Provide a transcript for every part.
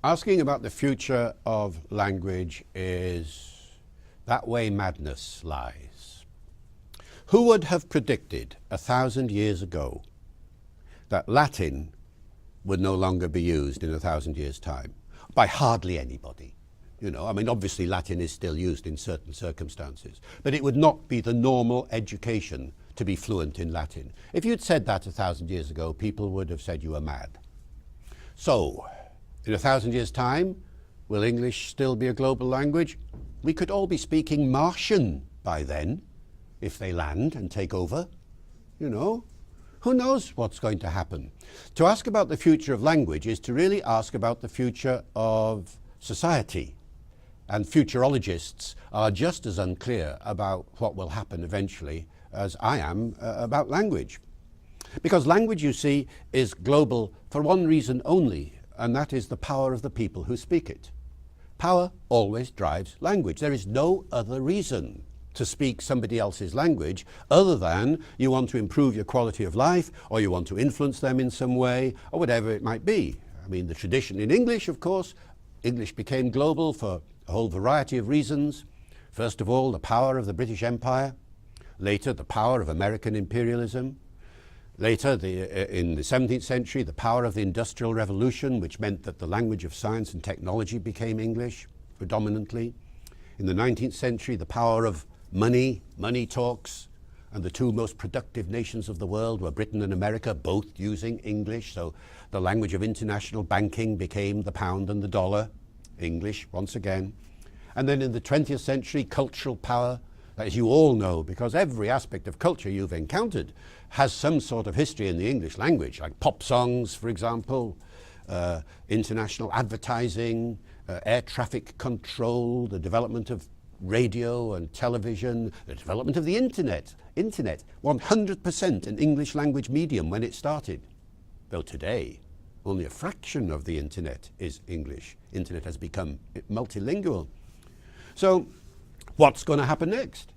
Asking about the future of language is that way madness lies. Who would have predicted 1,000 years ago that Latin would no longer be used in 1,000 years' time? By hardly anybody. I mean, obviously Latin is still used in certain circumstances, but it would not be the normal education to be fluent in Latin. If you'd said that 1,000 years ago, people would have said you were mad. So, in 1,000 years' time, will English still be a global language? We could all be speaking Martian by then, if they land and take over. Who knows what's going to happen? To ask about the future of language is to really ask about the future of society. And futurologists are just as unclear about what will happen eventually as I am about language. Because language, you see, is global for one reason only, and that is the power of the people who speak it. Power always drives language. There is no other reason to speak somebody else's language other than you want to improve your quality of life, or you want to influence them in some way, or whatever it might be. I mean, the tradition in English, of course, English became global for a whole variety of reasons. First of all, the power of the British Empire. Later, the power of American imperialism. Later, in the 17th century, the power of the Industrial Revolution, which meant that the language of science and technology became English predominantly. In the 19th century, the power of money talks, and the two most productive nations of the world were Britain and America, both using English. So the language of international banking became the pound and the dollar, English once again. And then in the 20th century, cultural power, as you all know, because every aspect of culture you've encountered has some sort of history in the English language, like pop songs, for example, international advertising, air traffic control, the development of radio and television, the development of the internet, 100% an English language medium when it started. Though today, only a fraction of the internet is English. Internet has become multilingual. So, what's going to happen next?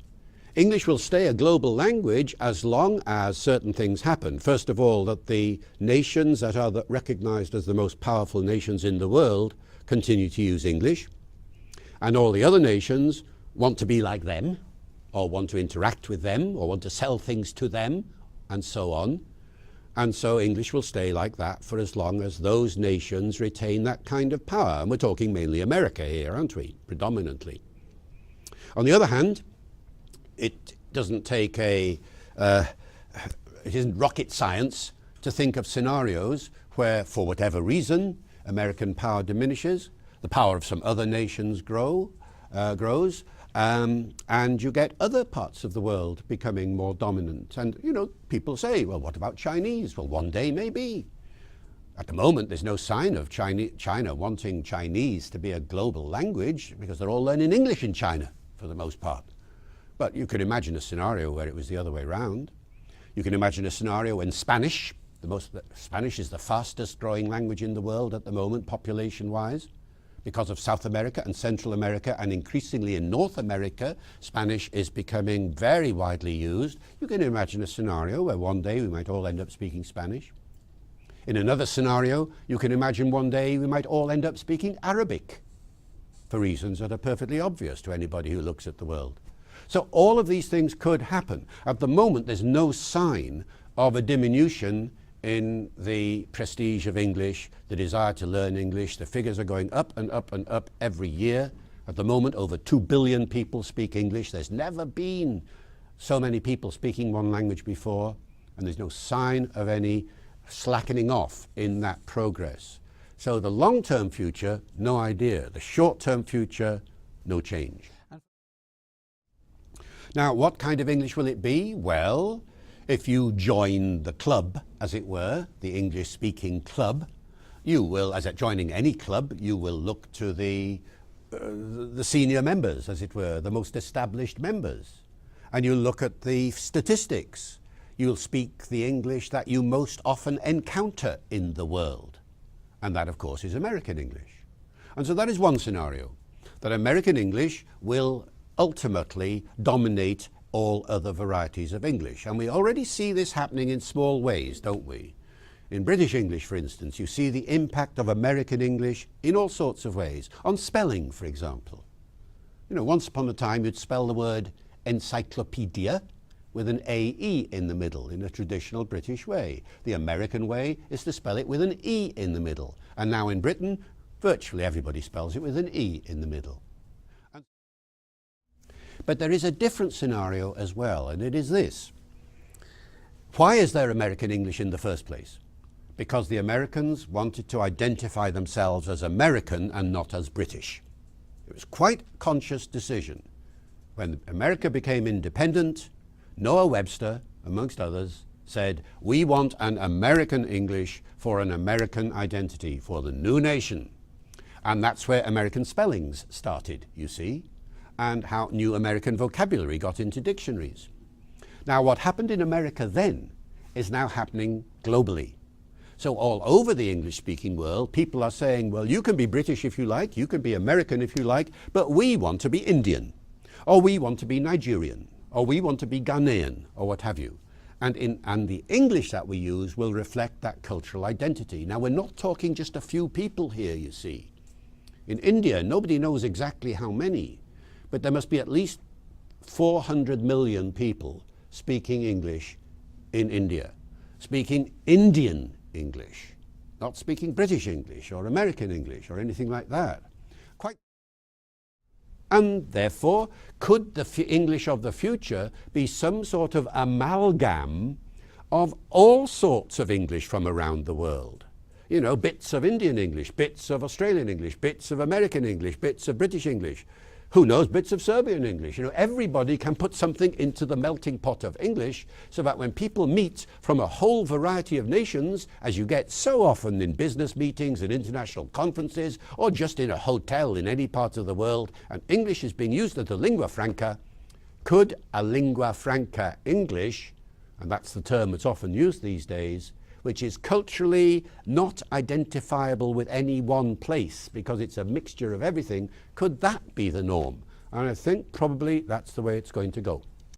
English will stay a global language as long as certain things happen. First of all, that the nations that are recognized as the most powerful nations in the world continue to use English, and all the other nations want to be like them, or want to interact with them, or want to sell things to them, and so on. And so English will stay like that for as long as those nations retain that kind of power. And we're talking mainly America here, aren't we? Predominantly. On the other hand, it doesn't take it isn't rocket science to think of scenarios where, for whatever reason, American power diminishes, the power of some other nations grows, and you get other parts of the world becoming more dominant. And, people say, well, what about Chinese? Well, one day maybe. At the moment, there's no sign of China wanting Chinese to be a global language, because they're all learning English in China, for the most part. But you could imagine a scenario where it was the other way around. You can imagine a scenario when Spanish is the fastest growing language in the world at the moment, population-wise. Because of South America and Central America, and increasingly in North America, Spanish is becoming very widely used. You can imagine a scenario where one day we might all end up speaking Spanish. In another scenario, you can imagine one day we might all end up speaking Arabic, for reasons that are perfectly obvious to anybody who looks at the world. So all of these things could happen. At the moment, there's no sign of a diminution in the prestige of English, the desire to learn English. The figures are going up and up and up every year. At the moment, over 2 billion people speak English. There's never been so many people speaking one language before, and there's no sign of any slackening off in that progress. So the long-term future, no idea. The short-term future, no change. Now, what kind of English will it be? Well, if you join the club, as it were, the English-speaking club, you will, as at joining any club, you will look to the senior members, as it were, the most established members. And you'll look at the statistics. You'll speak the English that you most often encounter in the world. And that, of course, is American English. And so that is one scenario, that American English will ultimately dominate all other varieties of English. And we already see this happening in small ways, don't we? In British English, for instance, you see the impact of American English in all sorts of ways. On spelling, for example. You know, once upon a time you'd spell the word encyclopedia with an AE in the middle in a traditional British way. The American way is to spell it with an E in the middle. And now in Britain, virtually everybody spells it with an E in the middle. But there is a different scenario as well, and it is this. Why is there American English in the first place? Because the Americans wanted to identify themselves as American and not as British. It was quite a conscious decision. When America became independent, Noah Webster, amongst others, said, we want an American English for an American identity, for the new nation. And that's where American spellings started, you see, and how new American vocabulary got into dictionaries. Now, what happened in America then is now happening globally. So all over the English-speaking world, people are saying, well, you can be British if you like, you can be American if you like, but we want to be Indian, or we want to be Nigerian, or we want to be Ghanaian, or what have you. And the English that we use will reflect that cultural identity. Now, we're not talking just a few people here, you see. In India, nobody knows exactly how many, but there must be at least 400 million people speaking English in India, speaking Indian English, not speaking British English or American English or anything like that. And therefore, could the English of the future be some sort of amalgam of all sorts of English from around the world? You know, bits of Indian English, bits of Australian English, bits of American English, bits of British English. Who knows, bits of Serbian English. You know, everybody can put something into the melting pot of English so that when people meet from a whole variety of nations, as you get so often in business meetings and international conferences, or just in a hotel in any part of the world, and English is being used as a lingua franca, could a lingua franca English, and that's the term that's often used these days, which is culturally not identifiable with any one place because it's a mixture of everything, could that be the norm? And I think probably that's the way it's going to go.